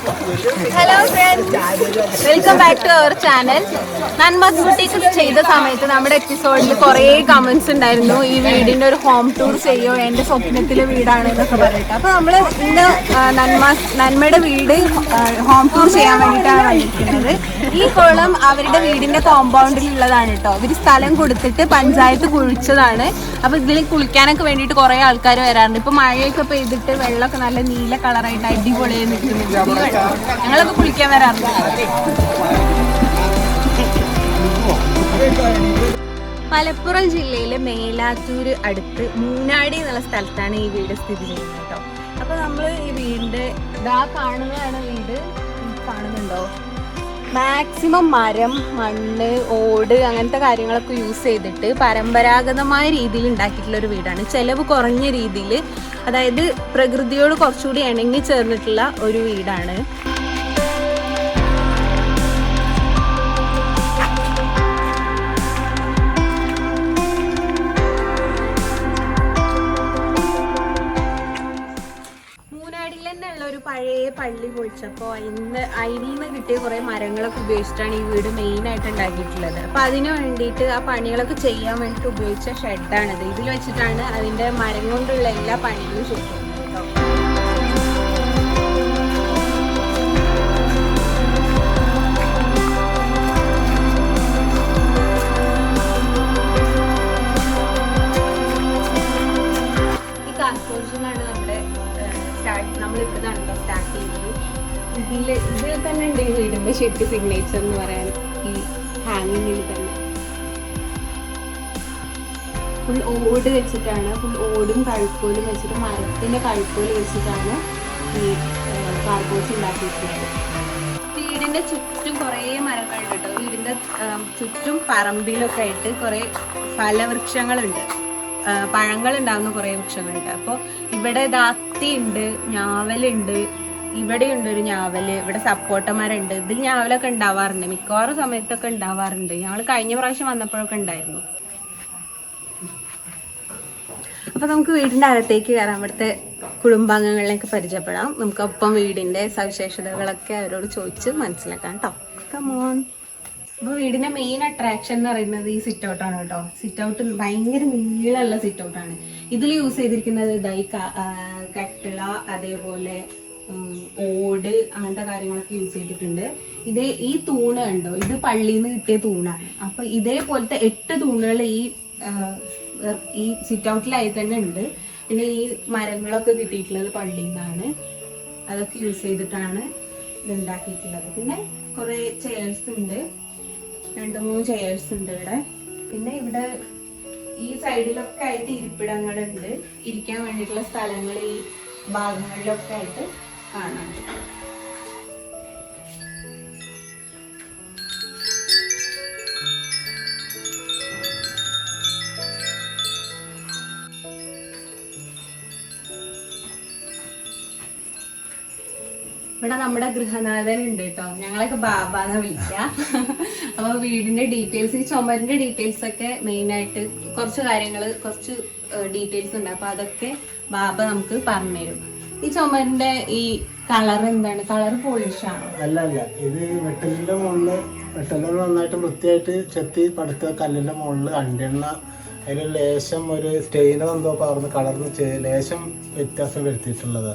Hello friends, welcome back to our channel. Nanmas boutique ചെയ്ത സമയത്ത് നമ്മുടെ എപ്പിസോഡിൽ കുറേ കമന്റ്സ് ഉണ്ടായിരുന്നു, ഈ വീടിന്റെ ഒരു ഹോം ടൂർ ചെയ്യോ, എൻ്റെ സ്വപ്നത്തിലെ വീടാണ് എന്നൊക്കെ പറഞ്ഞിട്ട്. അപ്പോൾ നമ്മൾ ഇന്ന് നന്മയുടെ വീട് ഹോം ടൂർ ചെയ്യാൻ വേണ്ടിയിട്ടാണ് വന്നിരിക്കുന്നത്. ഈ കുളം അവരുടെ വീടിന്റെ കോമ്പൗണ്ടിലുള്ളതാണ് കേട്ടോ. ഇവർ സ്ഥലം കൊടുത്തിട്ട് പഞ്ചായത്ത് കുഴിച്ചതാണ്. അപ്പോൾ ഇതിൽ കുളിക്കാനൊക്കെ വേണ്ടിയിട്ട് കുറേ ആൾക്കാർ വരാറുണ്ട്. ഇപ്പോൾ മഴയൊക്കെ പെയ്തിട്ട് വെള്ളമൊക്കെ നല്ല നീല കളറായിട്ട് അടിപൊളിയായി നിൽക്കുന്നുണ്ട്. ഞങ്ങളൊക്കെ കുളിക്കാൻ വരാറുണ്ട്. മലപ്പുറം ജില്ലയിലെ മേലാറ്റൂര് അടുത്ത് മൂന്നാടി എന്നുള്ള സ്ഥലത്താണ് ഈ വീട് സ്ഥിതി ചെയ്യുന്നത് കേട്ടോ. അപ്പൊ നമ്മൾ ഈ വീടിന്റെ ഇതാ കാണുന്നതാണ് വീട്. കാണുന്നുണ്ടോ? മാക്സിമം മരം, മണ്ണ്, ഓട് അങ്ങനത്തെ കാര്യങ്ങളൊക്കെ യൂസ് ചെയ്തിട്ട് പരമ്പരാഗതമായ രീതിയിൽ ഉണ്ടാക്കിയിട്ടുള്ള ഒരു വീടാണ്. ചെലവ് കുറഞ്ഞ രീതിയിൽ, അതായത് പ്രകൃതിയോട് കുറച്ചുകൂടി ഇണങ്ങി ചേർന്നിട്ടുള്ള ഒരു വീടാണ്. ഒരു പഴയ പള്ളി പൊളിച്ചപ്പോൾ അതിൽ നിന്ന് കിട്ടിയ കുറേ മരങ്ങളൊക്കെ ഉപയോഗിച്ചിട്ടാണ് ഈ വീട് മെയിനായിട്ട് ഉണ്ടാക്കിയിട്ടുള്ളത്. അപ്പം അതിന് വേണ്ടിയിട്ട് ആ പണികളൊക്കെ ചെയ്യാൻ വേണ്ടിയിട്ട് ഉപയോഗിച്ച ഷെഡാണിത്. ഇതിൽ വെച്ചിട്ടാണ് അതിൻ്റെ മരം കൊണ്ടുള്ള എല്ലാ പണികളും ചെയ്യുന്നത് കേട്ടോ. ഈ കാർപോർഷനാണ് നമ്മുടെ നമ്മളിവിടുന്നാണല്ലോ സ്റ്റാർട്ട് ചെയ്യുന്നത്. ഇതിൽ തന്നെ ഉണ്ട് ഈ വീടിൻ്റെ ശരിക്കും സിഗ്നേച്ചർ എന്ന് പറയാൻ. ഈ ഹാങ്ങിങ്ങിൽ തന്നെ ഫുൾ ഓട് വെച്ചിട്ടാണ്, ഫുൾ ഓടും കഴുക്കോലും വെച്ചിട്ട്, മരത്തിൻ്റെ കഴുക്കോല് വെച്ചിട്ടാണ് ഈ കാർപോർച്ച് ഉണ്ടാക്കിയിട്ടുള്ളത്. വീടിൻ്റെ ചുറ്റും കുറേ മരങ്ങളുണ്ട് കേട്ടോ. വീടിൻ്റെ ചുറ്റും പറമ്പിലൊക്കെ ആയിട്ട് കുറേ ഫലവൃക്ഷങ്ങളുണ്ട്, പഴങ്ങൾ ഉണ്ടാകുന്ന കുറേ വൃക്ഷങ്ങളുണ്ട്. അപ്പോൾ ഇവിടെ ദാത്തിയുണ്ട്, ഞാവലുണ്ട്, ഇവിടെയുണ്ട് ഒരു ഞാവല്, ഇവിടെ സപ്പോട്ടമരമുണ്ട്. ഇതിൽ ഞാവലൊക്കെ ഉണ്ടാവാറുണ്ട്, മിക്കവാറും സമയത്തൊക്കെ ഉണ്ടാവാറുണ്ട്. ഞങ്ങൾ കഴിഞ്ഞ പ്രാവശ്യം വന്നപ്പോഴൊക്കെ ഉണ്ടായിരുന്നു. അപ്പോൾ നമുക്ക് വീടിൻ്റെ അകത്തേക്ക് കയറാം, ഇവിടുത്തെ കുടുംബാംഗങ്ങളിലേക്ക് പരിചയപ്പെടാം. നമുക്കൊപ്പം വീടിൻ്റെ സവിശേഷതകളൊക്കെ അവരോട് ചോദിച്ച് മനസ്സിലാക്കാം കേട്ടോ. കമോൺ. അപ്പോൾ വീടിൻ്റെ മെയിൻ അട്രാക്ഷൻ എന്ന് പറയുന്നത് ഈ സിറ്റ് ഔട്ടാണ് കേട്ടോ. സിറ്റ് ഔട്ട് ഭയങ്കര നീളമുള്ള സിറ്റ് ഔട്ടാണ്. ഇതിൽ യൂസ് ചെയ്തിരിക്കുന്നത് ഇതായി കട്ടിള, അതേപോലെ ഓട്, അങ്ങനത്തെ കാര്യങ്ങളൊക്കെ യൂസ് ചെയ്തിട്ടുണ്ട്. ഈ തൂണ് കണ്ടോ, ഇത് പള്ളിയിൽ നിന്ന് കിട്ടിയ തൂണാണ്. അപ്പോൾ ഇതേപോലത്തെ 8 തൂണുകൾ ഈ സിറ്റ് ഔട്ടിലായി തന്നെ ഉണ്ട്. പിന്നെ ഈ മരങ്ങളൊക്കെ കിട്ടിയിട്ടുള്ളത് പള്ളിയിൽ നിന്നാണ്. അതൊക്കെ യൂസ് ചെയ്തിട്ടാണ് ഇത് ഉണ്ടാക്കിയിട്ടുള്ളത്. പിന്നെ കുറേ ചെയർസ് ഉണ്ട്, 2-3 ചെയർസ് ഉണ്ട് ഇവിടെ. പിന്നെ ഇവിടെ ഈ സൈഡിലൊക്കെ ആയിട്ട് ഇരിപ്പിടങ്ങളുണ്ട്, ഇരിക്കാൻ വേണ്ടിയിട്ടുള്ള സ്ഥലങ്ങൾ ഈ ഭാഗങ്ങളിലൊക്കെ ആയിട്ട് കാണാം. ഇവിടെ നമ്മുടെ ഗൃഹനാഥൻ ഉണ്ട് കേട്ടോ. ഞങ്ങളൊക്കെ ബാബാന്ന് വിളിക്കാം. അപ്പോൾ വീടിന്റെ ഡീറ്റെയിൽസ്, ഈ ചുമരിന്റെ ഡീറ്റെയിൽസ് ഒക്കെ മെയിനായിട്ട് കുറച്ച് ഡീറ്റെയിൽസ് ഉണ്ട്. അപ്പൊ അതൊക്കെ ബാബ നമുക്ക് പറഞ്ഞുതരും. ഈ ചുമരിന്റെ ഈ കളർ എന്താണ്? കളർ പോളിഷ് ആണോ? അല്ല, ഇത് വെട്ടലിന്റെ മുകളില് നന്നായിട്ട് വൃത്തിയായിട്ട് ചെത്തി പടുത്ത കല്ലിന്റെ മുകളിൽ അണ്ടെണ്ണ, അതിൽ ലേശം ഒരു സ്റ്റെയിനർ എന്തോ പറഞ്ഞ് കളറിന് ലേശം വ്യത്യാസം വരുത്തിയിട്ടുള്ളത്.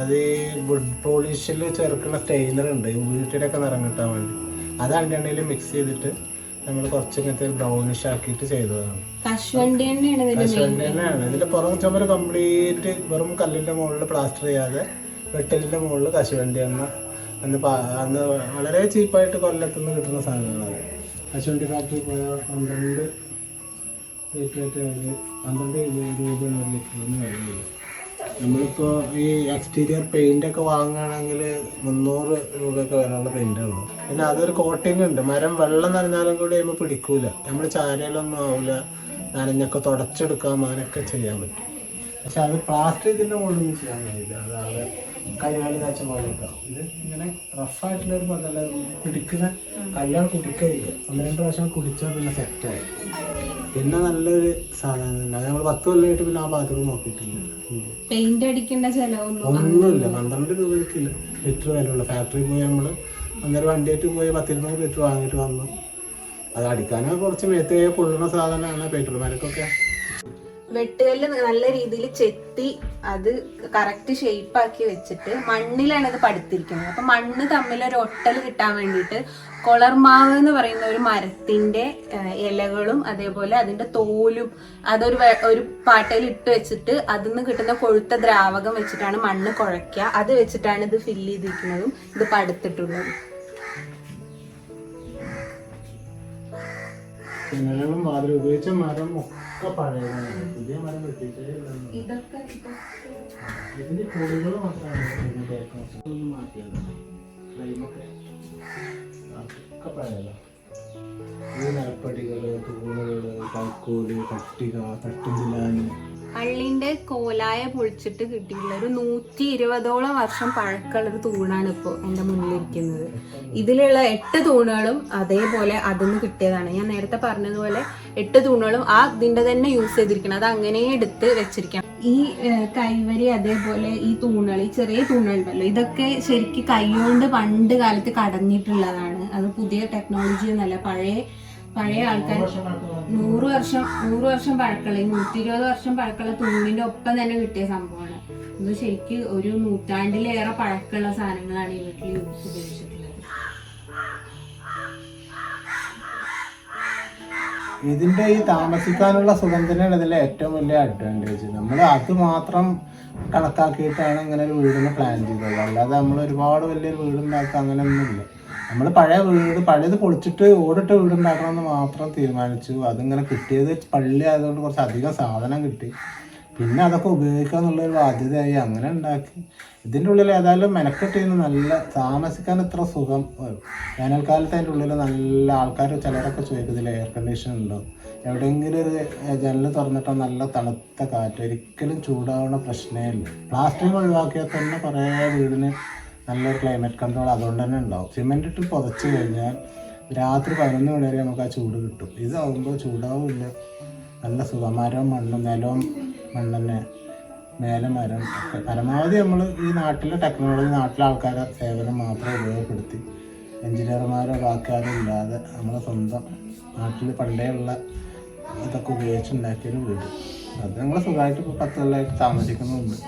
അത് ഈ വുഡ് പോളിഷിൽ ചേർക്കുന്ന സ്റ്റെയിനർ ഉണ്ട്, വീട്ടിലൊക്കെ നിറം കിട്ടാൻ വേണ്ടി. അത് അണ്ടെണ്ണയിൽ മിക്സ് ചെയ്തിട്ട് നമ്മൾ കുറച്ച് ഇങ്ങനത്തെ ബ്രൗണിഷ് ആക്കിയിട്ട് ചെയ്തതാണ്. കശുവണ്ടി എണ്ണയാണ് ഇതിന്റെ പുറം ചുമര് കംപ്ലീറ്റ് വെറും കല്ലിന്റെ മുകളിൽ പ്ലാസ്റ്റർ ചെയ്യാതെ വെട്ടലിന്റെ മുകളിൽ കശുവണ്ടി എണ്ണ അന്ന് വളരെ ചീപ്പായിട്ട് കൊല്ലത്തുനിന്ന് കിട്ടുന്ന സാധനങ്ങളാണ്. കശുവണ്ടി ഫാക്ടറി പോയാൽ 12 രൂപയാണ് ലിറ്ററിന് വരുന്നത്. നമ്മളിപ്പോൾ ഈ എക്സ്റ്റീരിയർ പെയിന്റ് ഒക്കെ വാങ്ങുകയാണെങ്കിൽ 300 രൂപയൊക്കെ വരാനുള്ള പെയിന്റാണ്. പിന്നെ അതൊരു കോട്ടിങ് ഉണ്ട്, മരം വെള്ളം നനഞ്ഞാലും കൂടി കഴിയുമ്പോൾ പിടിക്കൂല, നമ്മൾ ചാരയിലൊന്നും ആവില്ല, നനഞ്ഞൊക്കെ തുടച്ചെടുക്കാം, അങ്ങനെയൊക്കെ ചെയ്യാൻ പറ്റും. പക്ഷെ അത് പ്ലാസ്റ്റിക് ഇതിൻ്റെ മുകളിൽ ചെയ്യാൻ കഴിയില്ല, അതാകെ കൈകാലി കാഴ്ച പോലെ ഉണ്ടാവും. ഇത് ഇങ്ങനെ റഫായിട്ടുള്ള ഒരു പതല്ല, കുടിക്കുന്ന കയ്യാൾ കുടിക്കുക 1-2 പ്രാവശ്യം കുടിച്ചാൽ പിന്നെ സെറ്റായി. പിന്നെ നല്ലൊരു സാധനം തന്നെ. അത് നമ്മൾ 10 കൊല്ലമായിട്ട് പിന്നെ ആ ഭാഗത്തേക്ക് നോക്കിയിട്ടില്ല. പെയിന്റ് അടിക്കേണ്ട ചെലവൊന്നും ഒന്നുമില്ല. 12 രൂപയ്ക്ക് ലിറ്റർ വിലയുള്ള ഫാക്ടറി പോയി നമ്മൾ അന്നേരം വണ്ടിയായിട്ട് പോയി 10-20 ലിറ്റർ വാങ്ങിയിട്ട് വന്നു. അത് അടിക്കാനൊക്കെ കുറച്ച് മേത്തേ കൊള്ളുന്ന സാധനമാണ് പെട്രോൾമാർക്കൊക്കെ. വെട്ടുകല്ല് നല്ല രീതിയിൽ ചെത്തി അത് കറക്റ്റ് ഷേപ്പ് ആക്കി വെച്ചിട്ട് മണ്ണിലാണ് ഇത് പടുത്തിരിക്കുന്നത്. അപ്പൊ മണ്ണ് തമ്മിൽ ഒരു ഒട്ടൽ കിട്ടാൻ വേണ്ടിയിട്ട് കൊളർമാവ് എന്ന് പറയുന്ന ഒരു മരത്തിന്റെ ഇലകളും അതേപോലെ അതിന്റെ തോലും ഒരു പാട്ടയിൽ ഇട്ട് വെച്ചിട്ട് അതിൽ നിന്ന് കിട്ടുന്ന കൊഴുത്ത ദ്രാവകം വെച്ചിട്ടാണ് മണ്ണ് കുഴയ്ക്കുക. അത് വെച്ചിട്ടാണ് ഇത് ഫില്ല് ചെയ്തിരിക്കുന്നതും ഇത് പടുത്തിട്ടുള്ളതും. ജനലും വാതിൽ ഉപയോഗിച്ച മരം ഒക്കെ പഴയതാണ്. പുതിയ മരം വെട്ടിയിട്ട് ഇതിന്റെ പൊടികൾ മാത്രമാണ് മാറ്റിയത്. ഒക്കെ പഴയതാണ്. ഈ നിലപ്പടികള്, തൂണുകള്, കൈക്കോല്, പട്ടിക, തട്ടുംതിലാന്. അള്ളിന്റെ കോലായ പൊളിച്ചിട്ട് കിട്ടിയിട്ടുള്ള ഒരു 120ഓളം വർഷം പഴക്കമുള്ള ഒരു തൂണാണ് ഇപ്പോൾ എൻ്റെ മുന്നിലിരിക്കുന്നത്. ഇതിലുള്ള 8 തൂണുകളും അതേപോലെ അതിന്ന് കിട്ടിയതാണ്. ഞാൻ നേരത്തെ പറഞ്ഞതുപോലെ 8 തൂണുകളും ഇതിന്റെ തന്നെ യൂസ് ചെയ്തിരിക്കണം. അത് അങ്ങനെ എടുത്ത് വെച്ചിരിക്കണം. ഈ കൈവരി അതേപോലെ ഈ തൂണുകൾ, ഈ ചെറിയ തൂണുകളുണ്ടല്ലോ, ഇതൊക്കെ ശരിക്കും കൈകൊണ്ട് പണ്ട് കാലത്ത് കടഞ്ഞിട്ടുള്ളതാണ്. അത് പുതിയ ടെക്നോളജി ഒന്നല്ല. പഴയ ആൾക്കാർ 100 വർഷം പഴക്കമുള്ള 120 വർഷം പഴക്കമുള്ള തൂണിന്റെ ഒപ്പം തന്നെ കിട്ടിയ സംഭവമാണ്. ഇത് ശരിക്കും ഒരു നൂറ്റാണ്ടിലേറെ പഴക്കമുള്ള സാധനങ്ങളാണ് ഈ വീട്ടിൽ ഉപയോഗിച്ചിട്ടുള്ളത്. ഇതിന്റെ ഈ താമസിക്കാനുള്ള സുഖം തന്നെയാണ് ഇതിലെ ഏറ്റവും വലിയ അഡ്വാൻറ്റേജ്. നമ്മൾ അത് മാത്രം കണക്കാക്കിയിട്ടാണ് ഇങ്ങനെ ഒരു വീടിന് പ്ലാൻ ചെയ്തത്. അല്ലാതെ നമ്മൾ ഒരുപാട് വലിയൊരു വീടുണ്ടാക്കുക അങ്ങനെയൊന്നുമില്ല. നമ്മൾ പഴയത് പൊളിച്ചിട്ട് ഓടിട്ട് വീടുണ്ടാക്കണമെന്ന് മാത്രം തീരുമാനിച്ചു. അതിങ്ങനെ കിട്ടിയത് പള്ളി ആയതുകൊണ്ട് കുറച്ച് അധികം സാധനം കിട്ടി. പിന്നെ അതൊക്കെ ഉപയോഗിക്കുക എന്നുള്ളൊരു ബാധ്യതയായി അങ്ങനെ ഉണ്ടാക്കി. ഇതിൻ്റെ ഉള്ളിൽ ഏതായാലും മെനക്കെട്ടിന്ന് നല്ല താമസിക്കാൻ ഇത്ര സുഖം. വേനൽക്കാലത്ത് അതിൻ്റെ ഉള്ളിൽ നല്ല ആൾക്കാർ ചിലരൊക്കെ ചോദിക്കുന്നതിൽ എയർ കണ്ടീഷൻ ഉണ്ടോ, എവിടെയെങ്കിലും ഒരു ജനൽ തുറന്നിട്ടാൽ നല്ല തണുത്ത കാറ്റ്, ഒരിക്കലും ചൂടാവുന്ന പ്രശ്നമേ ഇല്ല. പ്ലാസ്റ്റിക് ഒഴിവാക്കിയാൽ തന്നെ കുറേ വീടിന് നല്ലൊരു ക്ലൈമറ്റ് കൺട്രോൾ അതുകൊണ്ട് തന്നെ ഉണ്ടാവും. സിമെൻ്റ് ഇട്ട് പുതച്ച് കഴിഞ്ഞാൽ രാത്രി 11 മണി വരെ നമുക്ക് ആ ചൂട് കിട്ടും. ഇതാവുമ്പോൾ ചൂടാവില്ല, നല്ല സുഖം. മരവും മണ്ണും, നിലവും മണ്ണെന്നെ, മേലെ മരം ഒക്കെ. പരമാവധി നമ്മൾ ഈ നാട്ടിലെ ടെക്നോളജി, നാട്ടിലെ ആൾക്കാരെ സേവനം മാത്രം ഉപയോഗപ്പെടുത്തി എഞ്ചിനീയർമാരോ ബാക്കി ആരും ഇല്ലാതെ നമ്മൾ സ്വന്തം നാട്ടിൽ പണ്ടേ ഉള്ള ഇതൊക്കെ ഉപയോഗിച്ചുണ്ടാക്കിയൊരു വീട്. അത് ഞങ്ങൾ സുഖമായിട്ട് ഇപ്പോൾ 10 കൊല്ലമായിട്ട് താമസിക്കുന്നുണ്ട്.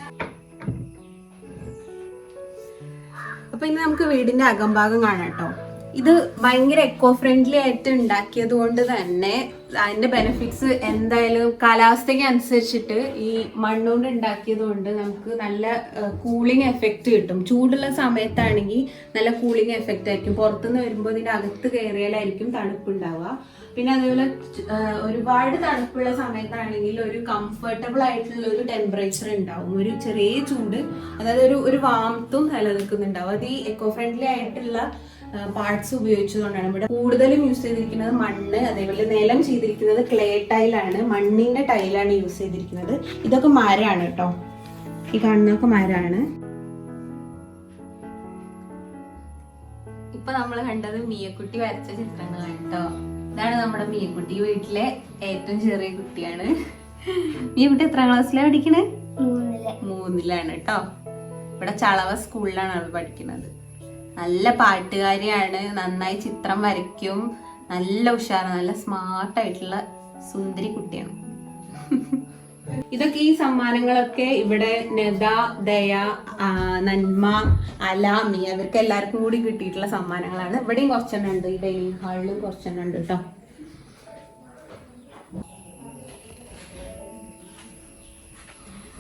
അപ്പൊ ഇനി നമുക്ക് വീടിന്റെ അകംഭാഗം കാണാം കേട്ടോ. ഇത് ഭയങ്കര എക്കോ ഫ്രണ്ട്ലി ആയിട്ട് ഉണ്ടാക്കിയത് കൊണ്ട് തന്നെ അതിന്റെ ബെനിഫിറ്റ്സ് എന്തായാലും കാലാവസ്ഥയ്ക്ക് അനുസരിച്ചിട്ട് ഈ മണ്ണുകൊണ്ട് ഉണ്ടാക്കിയത് കൊണ്ട് നമുക്ക് നല്ല കൂളിംഗ് എഫക്റ്റ് കിട്ടും. ചൂടുള്ള സമയത്താണെങ്കിൽ നല്ല കൂളിംഗ് എഫക്റ്റ് ആയിരിക്കും. പുറത്തുനിന്ന് വരുമ്പോൾ ഇതിന്റെ അകത്ത് കയറിയാലായിരിക്കും തണുപ്പുണ്ടാവുക. പിന്നെ അതേപോലെ ഒരുപാട് തണുപ്പുള്ള സമയത്താണെങ്കിൽ ഒരു കംഫർട്ടബിൾ ആയിട്ടുള്ള ഒരു ടെമ്പറേച്ചർ ഉണ്ടാവും. ഒരു ചെറിയ ചൂട്, അതായത് ഒരു വാമത്തും നിലനിൽക്കുന്നുണ്ടാവും. അത് ഈ എക്കോ ഫ്രണ്ട്ലി ആയിട്ടുള്ള പാർട്സ് ഉപയോഗിച്ചതുകൊണ്ടാണ്. ഇവിടെ കൂടുതലും യൂസ് ചെയ്തിരിക്കുന്നത് മണ്ണ്, അതേപോലെ നിലം ചെയ്തിരിക്കുന്നത് ക്ലേ ടൈലാണ്, മണ്ണിന്റെ ടൈലാണ് യൂസ് ചെയ്തിരിക്കുന്നത്. ഇതൊക്കെ മരമാണ് കേട്ടോ, ഈ കാണുന്നതൊക്കെ മരമാണ്. ഇപ്പൊ നമ്മൾ കണ്ടത് മിയക്കുട്ടി വരച്ച ചിത്രങ്ങളാണ് കേട്ടോ. ഇതാണ് നമ്മുടെ മിയക്കുട്ടി. വീട്ടിലെ ഏറ്റവും ചെറിയ കുട്ടിയാണ്. മിയക്കുട്ടി എത്രാം ക്ലാസ്സിലാണ് പഠിക്കണേ? 3ലാണ് കേട്ടോ. ഇവിടെ ചളവ സ്കൂളിലാണ് അവൾ പഠിക്കുന്നത്. നല്ല പാട്ടുകാരിയാണ്, നന്നായി ചിത്രം വരയ്ക്കും, നല്ല ഉഷാറാണ്, നല്ല സ്മാർട്ടായിട്ടുള്ള സുന്ദരി കുട്ടിയാണ്. ഇതൊക്കെ ഈ സമ്മാനങ്ങളൊക്കെ ഇവിടെ നദ, ദയ, നന്മ, അലാമി അവർക്ക് എല്ലാവർക്കും കൂടി കിട്ടിയിട്ടുള്ള സമ്മാനങ്ങളാണ്. ഇവിടെയും കുറച്ചെണ്ണം ഉണ്ട്, ഈ ഡൈനിങ് ഹാളിലും കുറച്ചെണ്ണം ഉണ്ട് കേട്ടോ.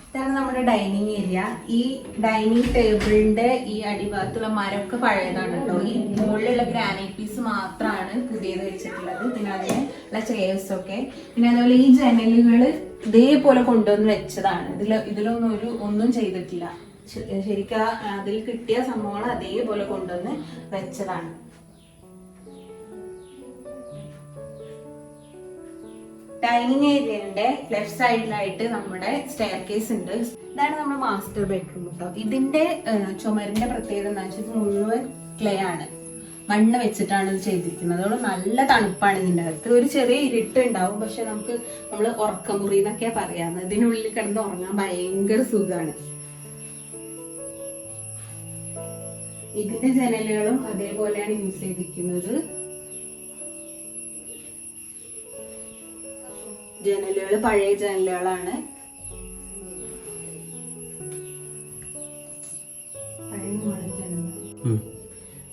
ഇതാണ് നമ്മുടെ ഡൈനിങ് ഏരിയ. ഈ ഡൈനിങ് ടേബിളിന്റെ ഈ അടിഭാഗത്തുള്ള മരമൊക്കെ പഴയതാണ് കേട്ടോ. ഈ മുകളിലുള്ള ഗ്രാനൈറ്റ് പീസ് മാത്രമാണ് പുതിയത് വെച്ചിട്ടുള്ളത്. പിന്നെ അതിനുള്ള ചെയർസ് ഒക്കെ, പിന്നെ അതുപോലെ ഈ ജനലുകള് ഇതേപോലെ കൊണ്ടുവന്ന് വെച്ചതാണ്. ഇതിലൊന്നും ഒന്നും ചെയ്തിട്ടില്ല. ശരിക്കും അതിൽ കിട്ടിയ സംഭവങ്ങൾ അതേപോലെ കൊണ്ടുവന്ന് വെച്ചതാണ്. ഡൈനിങ് ഏരിയയുടെ ലെഫ്റ്റ് സൈഡിലായിട്ട് നമ്മുടെ സ്റ്റെയർ കേസ് ഉണ്ട്. ഇതാണ് നമ്മുടെ മാസ്റ്റർ ബെഡ്റൂം കേട്ടോ. ഇതിന്റെ ചുമരിന്റെ പ്രത്യേകത എന്താ വെച്ചാൽ മുഴുവൻ ക്ലേ ആണ്, മണ്ണ് വെച്ചിട്ടാണ് ഇത് ചെയ്തിരിക്കുന്നത്. അതുകൊണ്ട് നല്ല തണുപ്പാണ് ഇതിന്റെ അകത്ത്. ഒരു ചെറിയ ഇരുട്ട് ഉണ്ടാവും, പക്ഷെ നമ്മള് ഉറക്കമുറി എന്നൊക്കെയാ പറയാന്ന്. ഇതിനുള്ളിൽ കിടന്ന് ഉറങ്ങാൻ ഭയങ്കര സുഖമാണ്. ഇതിന്റെ ജനലുകളും അതേപോലെയാണ് യൂസ് ചെയ്തിരിക്കുന്നത്. ജനലുകൾ പഴയ ജനലുകളാണ്.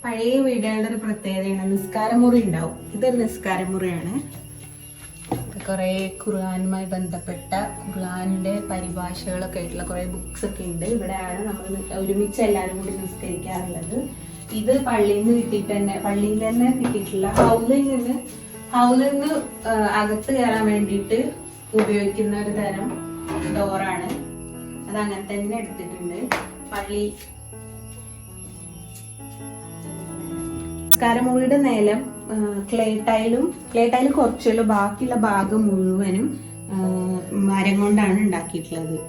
പഴയ വീടുകളുടെ ഒരു പ്രത്യേകതയാണ് നിസ്കാരമുറി ഉണ്ടാവും. ഇതൊരു നിസ്കാരമുറിയാണ്. കുറെ ഖുർആനുമായി ബന്ധപ്പെട്ട ഖുർആനിന്റെ പരിഭാഷകളൊക്കെ ആയിട്ടുള്ള കുറെ ബുക്സ് ഒക്കെ ഉണ്ട്. ഇവിടെയാണ് നമ്മൾ ഒരുമിച്ച് എല്ലാവരും കൂടി നിസ്കരിക്കാറുള്ളത്. ഇത് പള്ളിയിൽ നിന്ന് പള്ളിയിൽ തന്നെ കിട്ടിയിട്ടുള്ള ഹൗലിൽ നിന്ന് അകത്ത് കയറാൻ വേണ്ടിയിട്ട് ഉപയോഗിക്കുന്ന ഒരു തരം ഡോറാണ്. അത് അങ്ങനെ തന്നെ എടുത്തിട്ടുണ്ട്. പള്ളി നിസ്കാരമുറിയുടെ നിലം ക്ലേ ടൈല് കുറച്ചുള്ളൂ, ബാക്കിയുള്ള ഭാഗം മുഴുവനും മരം കൊണ്ടാണ് ഉണ്ടാക്കിയിട്ടുള്ളത്.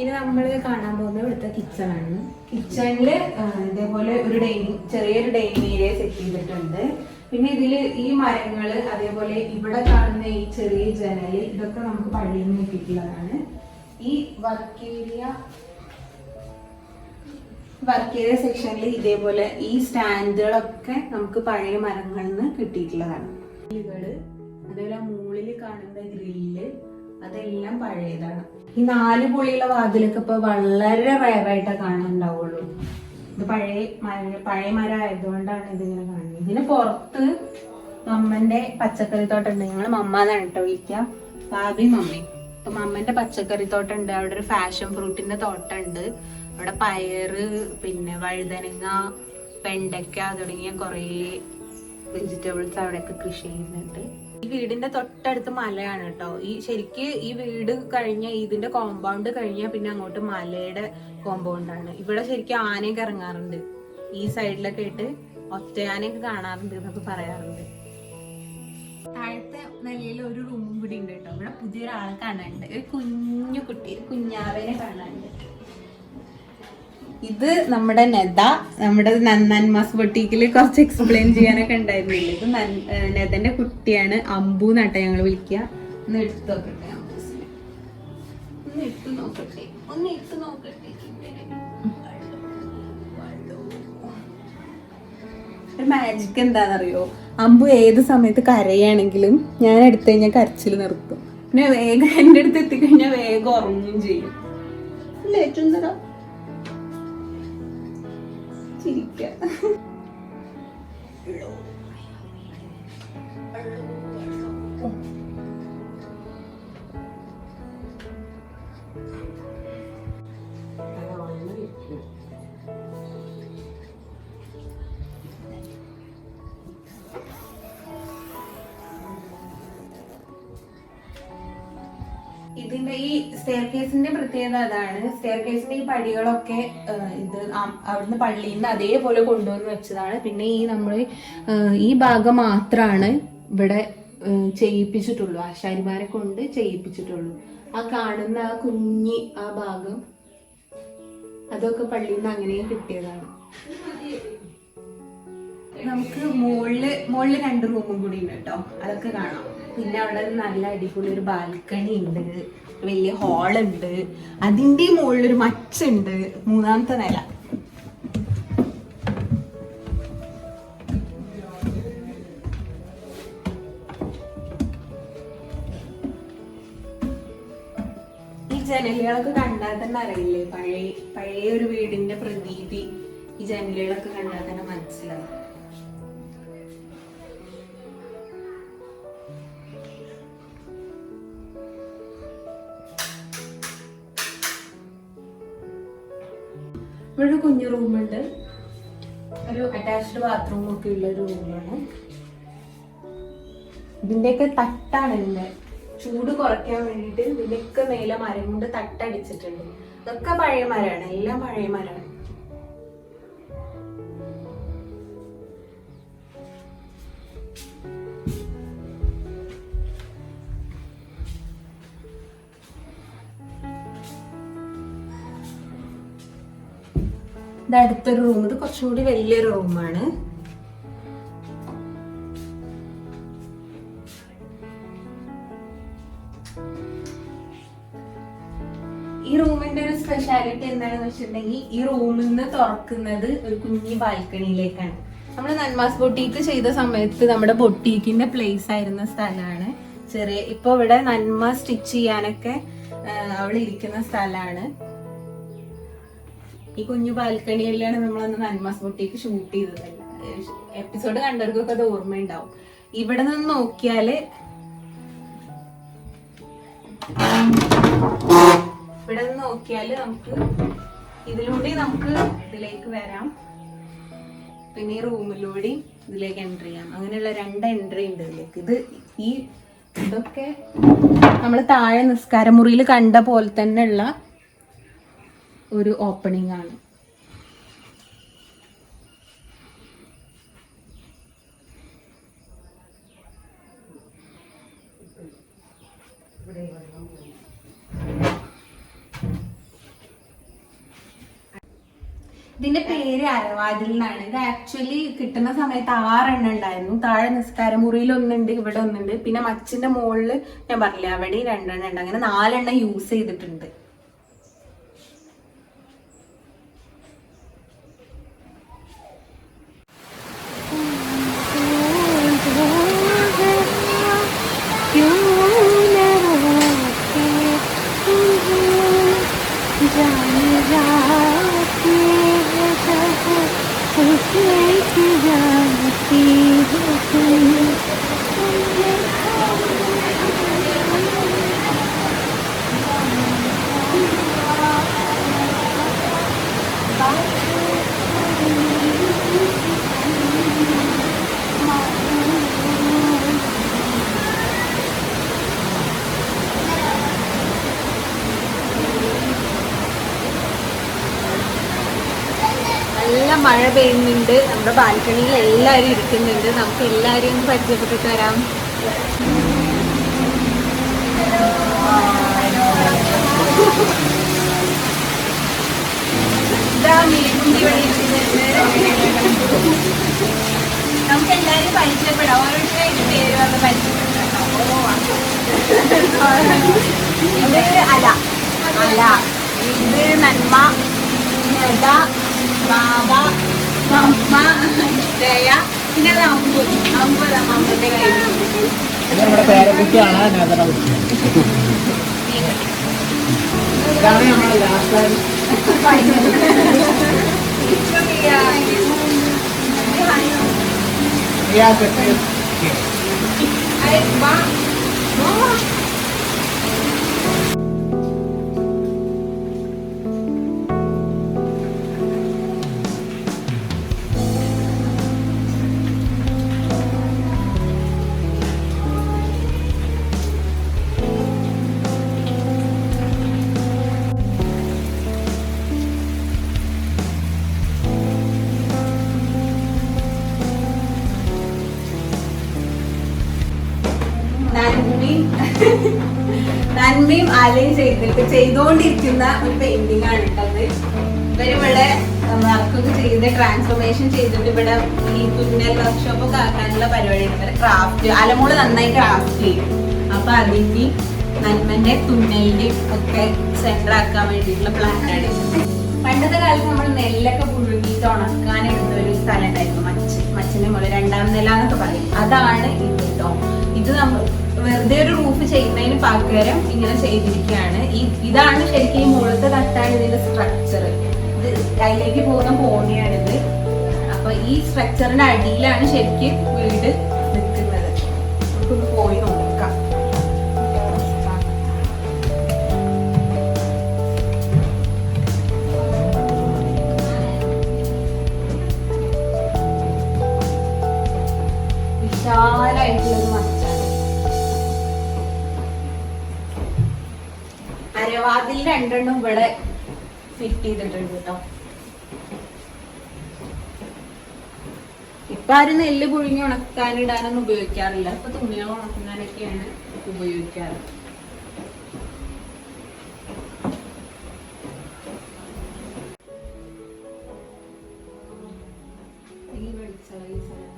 ഇനി നമ്മൾ കാണാൻ പോകുന്നത് ഇവിടുത്തെ കിച്ചൺ ആണ്. കിച്ചണില് ഇതേപോലെ ചെറിയൊരു ഡൈനിങ് ഏരിയ സെറ്റ് ചെയ്തിട്ടുണ്ട്. പിന്നെ ഇതില് ഈ മരങ്ങള് അതേപോലെ ഇവിടെ കാണുന്ന ഈ ചെറിയ ജനല് ഇതൊക്കെ നമുക്ക് പള്ളിയിൽ നിന്ന് കിട്ടിയിട്ടുള്ളതാണ്. ഈ വർക്ക് ഏരിയ സെക്ഷനിൽ ഇതേപോലെ ഈ സ്റ്റാൻഡുകളൊക്കെ നമുക്ക് പഴയ മരങ്ങളിൽ നിന്ന് കിട്ടിയിട്ടുള്ളതാണ്. അതേപോലെ മുകളിൽ കാണുന്ന ഗ്രില്ല് അതെല്ലാം പഴയതാണ്. ഈ 4 പൊളിയുള്ള വാതിലൊക്കെ ഇപ്പൊ വളരെ റയറായിട്ടാ കാണാനുണ്ടാവുള്ളൂ. ഇത് പഴയ മരം ആയതുകൊണ്ടാണ് ഇതിങ്ങനെ കാണുന്നത്. ഇതിന് പുറത്ത് മമ്മന്റെ പച്ചക്കറി തോട്ടം ഉണ്ട്. ഞങ്ങള് മമ്മാന്നാണ് കേട്ടോ വിളിക്കുക, ബാബി മമ്മി. അപ്പൊ മമ്മന്റെ പച്ചക്കറി തോട്ടം ഉണ്ട്. അവിടെ ഒരു ഫാഷൻ ഫ്രൂട്ടിന്റെ തോട്ടം ഉണ്ട്. അവിടെ പയറ്, പിന്നെ വഴുതനങ്ങ, വെണ്ടയ്ക്ക തുടങ്ങിയ കുറേ വെജിറ്റബിൾസ് അവിടെയൊക്കെ കൃഷി ചെയ്യുന്നുണ്ട്. ഈ വീടിന്റെ തൊട്ടടുത്ത് മലയാണ് കേട്ടോ. ഈ വീട് കഴിഞ്ഞ ഇതിന്റെ കോമ്പൗണ്ട് കഴിഞ്ഞാൽ പിന്നെ അങ്ങോട്ട് മലയുടെ കോമ്പൗണ്ടാണ്. ഇവിടെ ശരിക്കും ആനയൊക്കെ ഇറങ്ങാറുണ്ട്. ഈ സൈഡിലൊക്കെ ആയിട്ട് ഒറ്റയാനയൊക്കെ കാണാറുണ്ട് എന്നൊക്കെ പറയാറുണ്ട്. താഴത്തെ നിലയിൽ ഒരു റൂമും കൂടി ഉണ്ട് കേട്ടോ. ഇവിടെ പുതിയൊരാളെ കാണാനുണ്ട്, ഒരു കുഞ്ഞു കുട്ടി, കുഞ്ഞാവേനെ കാണാനുണ്ട്. ഇത് നമ്മുടെ നെത, നമ്മുടെ നന്മാസ് ബൊട്ടീക്കില് കുറച്ച് എക്സ്പ്ലെയിൻ ചെയ്യാനൊക്കെ ഉണ്ടായിരുന്നില്ല. ഇത് നെതന്റെ കുട്ടിയാണ്, അമ്പു നട്ടെ ഞങ്ങൾ വിളിക്കുക. ഒന്ന് എടുത്തു നോക്കട്ടെ, ഒന്ന് ഇട്ട് നോക്കട്ടെ. ഒരു മാജിക് എന്താണെന്നറിയോ? അമ്പു ഏത് സമയത്ത് കരയാണെങ്കിലും ഞാൻ എടുത്തു കഴിഞ്ഞാൽ കരച്ചിൽ നിർത്തും. പിന്നെ വേഗം എൻ്റെ അടുത്ത് എത്തിക്കഴിഞ്ഞാൽ വേഗം ഉറങ്ങുകയും ചെയ്യും. ഏറ്റവും ഇതിന്റെ ഈ സ്റ്റെയർ കേസിന്റെ പ്രത്യേകത അതാണ്. സ്റ്റെയർ കേസിന്റെ ഈ പടികളൊക്കെ ഇത് അവിടുന്ന് പള്ളിയിൽ നിന്ന് അതേപോലെ കൊണ്ടുവന്ന് വെച്ചതാണ്. പിന്നെ ഈ ഭാഗം മാത്രമാണ് ഇവിടെ ചെയ്യിപ്പിച്ചിട്ടുള്ളൂ, ആശാരിമാരെ കൊണ്ട് ചെയ്യിപ്പിച്ചിട്ടുള്ളൂ. ആ കാണുന്ന ആ ആ ഭാഗം അതൊക്കെ പള്ളിയിൽ നിന്ന് അങ്ങനെ കിട്ടിയതാണ്. നമുക്ക് മുകളില് 2 റൂമും കൂടി ഉണ്ട് കേട്ടോ, അതൊക്കെ കാണാം. പിന്നെ അവിടെ നല്ല അടിപൊളി ഒരു ബാൽക്കണി ഉണ്ട്, വലിയ ഹാളുണ്ട്. അതിന്റെ മുകളിലൊരു മച്ചുണ്ട്, 3ാമത്തെ നില. ഈ ജനലുകളൊക്കെ കണ്ടാൽ തന്നെ അറിയില്ലേ പഴയ ഒരു വീടിന്റെ പ്രതീതി. ഈ ജനലുകളൊക്കെ കണ്ടാൽ തന്നെ മനസ്സിലാവും. ഇവിടെ കുഞ്ഞു റൂമുണ്ട്, ഒരു അറ്റാച്ച്ഡ് ബാത്റൂം ഒക്കെ ഉള്ള ഒരു റൂമാണ്. ഇതിന്റെയൊക്കെ തട്ടാണ് ഇതിന്റെ ചൂട് കുറയ്ക്കാൻ വേണ്ടിയിട്ട് ഇതിന്റെയൊക്കെ മേലെ മരം കൊണ്ട് തട്ടടിച്ചിട്ടുണ്ട്. ഇതൊക്കെ പഴയ മരമാണ്, എല്ലാം പഴയ മരമാണ്. ഇത് അടുത്തൊരു റൂം, ഇത് കുറച്ചും കൂടി വലിയൊരു റൂമാണ്. ഈ റൂമിന്റെ ഒരു സ്പെഷ്യാലിറ്റി എന്താണെന്ന് വെച്ചിട്ടുണ്ടെങ്കിൽ ഈ റൂമിൽ നിന്ന് തുറക്കുന്നത് ഒരു കുഞ്ഞി ബാൽക്കണിയിലേക്കാണ്. നമ്മൾ നന്മാസ് ബൊട്ടീക്ക് ചെയ്ത സമയത്ത് നമ്മുടെ ബൊട്ടീക്കിന്റെ പ്ലേസ് ആയിരുന്ന സ്ഥലമാണ് ചെറിയ. ഇപ്പൊ ഇവിടെ നന്മ സ്റ്റിച്ച് ചെയ്യാനൊക്കെ അവൾ ഇരിക്കുന്ന സ്ഥലമാണ്. ഈ കുഞ്ഞു ബാൽക്കണിയിലാണ് നമ്മളന്ന് നന്മാസ് ബൊട്ടീക്ക് ഷൂട്ട് ചെയ്തതല്ല. എപ്പിസോഡ് കണ്ടവർക്കൊക്കെ അത് ഓർമ്മയുണ്ടാവും. ഇവിടെ നിന്ന് നോക്കിയാല് നമുക്ക് ഇതിലൂടെ നമുക്ക് ഇതിലേക്ക് വരാം, പിന്നെ ഈ റൂമിലൂടെ ഇതിലേക്ക് എൻട്രി ചെയ്യാം. അങ്ങനെയുള്ള 2 എൻട്രി ഉണ്ട് ഇതിലേക്ക്. ഇതൊക്കെ നമ്മൾ താഴെ നിസ്കാര മുറിയിൽ കണ്ട പോലെ തന്നെ ഉള്ള ഒരു ഓപ്പണിംഗ് ആണ്. ഇതിന്റെ പേര് അരവാതിൽ എന്നാണ്. ഇത് ആക്ച്വലി കിട്ടുന്ന സമയത്ത് 6 എണ്ണം ഉണ്ടായിരുന്നു. താഴെ നിസ്കാര മുറിയിൽ ഒന്നുണ്ട്, ഇവിടെ ഒന്നുണ്ട്, പിന്നെ മച്ചിന്റെ മുകളില് ഞാൻ പറഞ്ഞില്ല അവിടെ 2 എണ്ണം ഉണ്ട്. അങ്ങനെ 4 എണ്ണം യൂസ് ചെയ്തിട്ടുണ്ട്. നല്ല മഴ പെയ്യുന്നുണ്ട്. നമ്മുടെ ബാൽക്കണിയിൽ എല്ലാവരും ഇരിക്കുന്നുണ്ട്. നമുക്ക് എല്ലാവരെയും പരിചയപ്പെട്ടിട്ട് വരാം. നമുക്ക് എല്ലാവരും പരിചയപ്പെടാം. ഓരോരുത്തരായിട്ട് പേര് വന്ന് പരിചയപ്പെടാം. ഇത് അല, ഇത് നന്മ, ബാബ, അമ്മ, ജയ, പിന്നെ അമ്മയുടെ കയ്യിൽ നമ്മുടെ പേരക്കുട്ടിയാണ് നഗരകുട്ടി. ഇതാണ് നമ്മുടെ ലാസ്റ്റ് നന്മയും ആലയും ചെയ്തുകൊണ്ടിരിക്കുന്ന ഒരു പെയിന്റിംഗ് ആണ് ഉള്ളത്. ഇവരിവിടെ വർക്കൊക്കെ ചെയ്ത് ട്രാൻസ്ഫോർമേഷൻ ചെയ്തിട്ട് ഇവിടെ ഈ തുന്നൽ വർക്ക്ഷോപ്പ് ഒക്കെ ആക്കാനുള്ള പരിപാടി. ക്രാഫ്റ്റ് അലമോള് നന്നായി ക്രാഫ്റ്റ് ചെയ്യും. അപ്പൊ അതിന്റെ നന്മന്റെ തുന്നലിന്റെയും ഒക്കെ സെന്റർ ആക്കാൻ വേണ്ടിയിട്ടുള്ള പ്ലാനാണ്. പണ്ടത്തെ കാലത്ത് നമ്മൾ നെല്ലൊക്കെ പുഴുകിയിട്ട് ഉണക്കാനെടുത്ത ഒരു സ്ഥലം ഉണ്ടായിരുന്നു, മച്ചിന്റെ മുകളിൽ 2ാം നില എന്നൊക്കെ പറയും. അതാണ് ഇത് കേട്ടോ. ഇത് നമ്മൾ വെറുതെ ഒരു റൂഫ് ചെയ്യുന്നതിന് പകരം ഇങ്ങനെ ചെയ്തിരിക്കുകയാണ്. ഇതാണ് ശരിക്കും ഈ മുകളിലത്തെ തട്ടാണ് ഇതിന്റെ സ്ട്രക്ചർ. ഇത് അതിലേക്ക് പോകുന്ന കോണിയാണിത്. അപ്പൊ ഈ സ്ട്രക്ചറിന്റെ അടിയിലാണ് ശരിക്കും വീട് നിൽക്കുന്നത്. നമുക്കൊന്ന് പോയി നോക്കാം. വിശാലായിട്ടുള്ളൊരു മച്ചാണ്. അരവാതിൽ 2 എണ്ണം ഇവിടെ ഫിറ്റ് ചെയ്തിട്ടുണ്ട് കേട്ടോ. ഇപ്പൊ ആരും നെല്ല് പുഴുങ്ങി ഉണക്കാനിടാനൊന്നും ഉപയോഗിക്കാറില്ല. ഇപ്പൊ തുണികൾ ഉണക്കാനൊക്കെയാണ് ഉപയോഗിക്കാറ്. സ്ഥലം ഈ സ്ഥലം.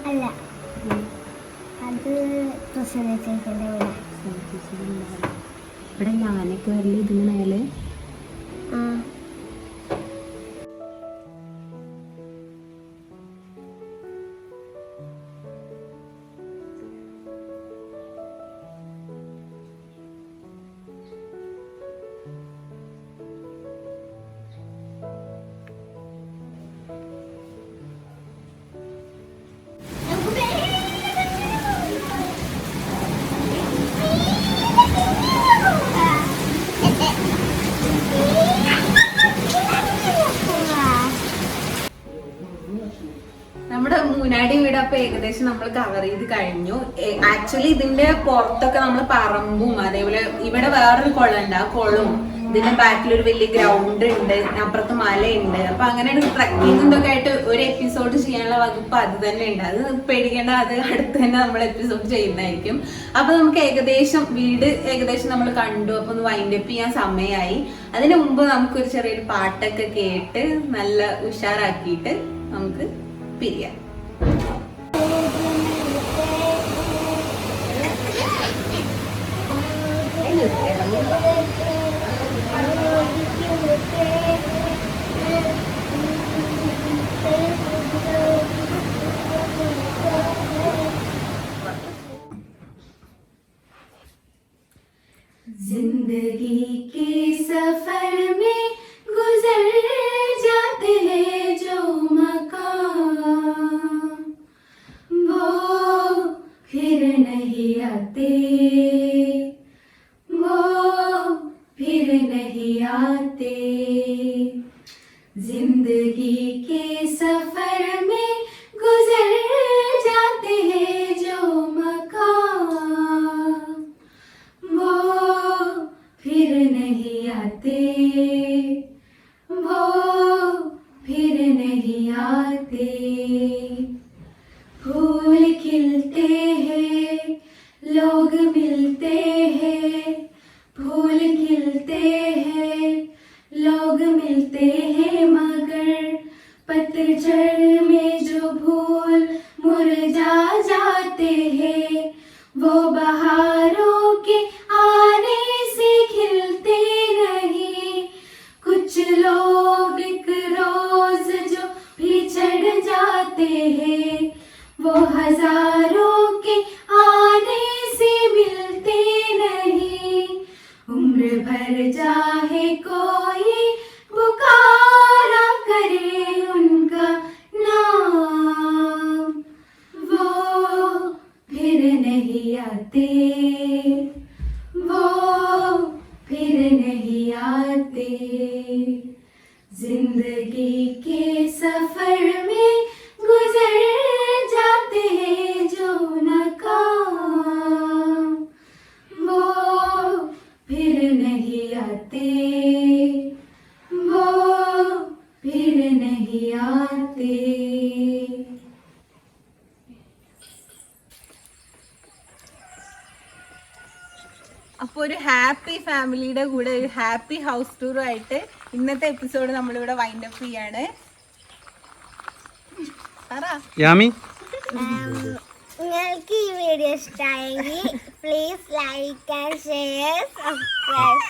അല്ല, അത് പ്രസന്നച്ചേക്കൻ്റെ വീടാ. ഇവിടെ ഞാനൊക്കെ വരല് ഇതിന് മേലെ. നമ്മുടെ മൂനാടി വീട് അപ്പൊ ഏകദേശം നമ്മൾ കവർ ചെയ്ത് കഴിഞ്ഞു. ആക്ച്വലി ഇതിന്റെ പുറത്തൊക്കെ നമ്മൾ പറമ്പും അതേപോലെ ഇവിടെ വേറൊരു കുളം ഉണ്ട്, ആ കുളവും ഇതിന്റെ ബാക്കിൽ ഒരു വലിയ ഗ്രൗണ്ട് ഉണ്ട്, അപ്പുറത്ത് മലയുണ്ട്. അപ്പൊ അങ്ങനെ ഒരു ട്രക്കിംഗ് ഇതൊക്കെ ആയിട്ട് ഒരു എപ്പിസോഡ് ചെയ്യാനുള്ള വകുപ്പ് അത് തന്നെ ഉണ്ട്. അത് പേടിക്കേണ്ട, അത് അടുത്ത് തന്നെ നമ്മൾ എപ്പിസോഡ് ചെയ്യുന്നതായിരിക്കും. അപ്പൊ നമുക്ക് ഏകദേശം വീട് നമ്മൾ കണ്ടു. അപ്പൊ ഒന്ന് വൈൻഡ് അപ്പ് ചെയ്യാൻ സമയമായി. അതിനു മുമ്പ് നമുക്കൊരു ചെറിയൊരു പാട്ടൊക്കെ കേട്ട് നല്ല ഉഷാറാക്കിയിട്ട് നമുക്ക് പിരിയാം. जिंदगी के सफर में गुजर जाते हैं जो मकाम, वो फिर नहीं आते, वो फिर नहीं आते. जिंदगी के सफर में गुजर जाते हैं जो मकाम, वो फिर नहीं आते, वो फिर नहीं आते. फूल खिलते हैं, लोग मिलते हैं, फूल खिलते हैं, लोग मिलते हैं, मगर पतझड़ में जो फूल मुरझा जाते हैं, वो बहारों के आने से खिलते नहीं. कुछ लोग एक रोज जो बिछड़ जाते हैं, वो हजारों के आने से मिलते नहीं. उम्र भर चाहे कोई पुकारा करे उनका नाम, वो फिर नहीं आते, वो फिर नहीं आते. जिंदगी के सफर में गुजर जाते हैं जो नाकाम, वो फिर नहीं आते, वो फिर नहीं आते. അപ്പോൾ ഒരു ഹാപ്പി ഫാമിലിയുടെ കൂടെ ഒരു ഹാപ്പി ഹൗസ് ടൂറുമായിട്ട് ഇന്നത്തെ എപ്പിസോഡ് നമ്മളിവിടെ വൈൻഡ് അപ്പ് ചെയ്യാണ്. നിങ്ങൾക്ക് ഈ വീഡിയോ ഇഷ്ടമായെങ്കിൽ please like and share subscribe.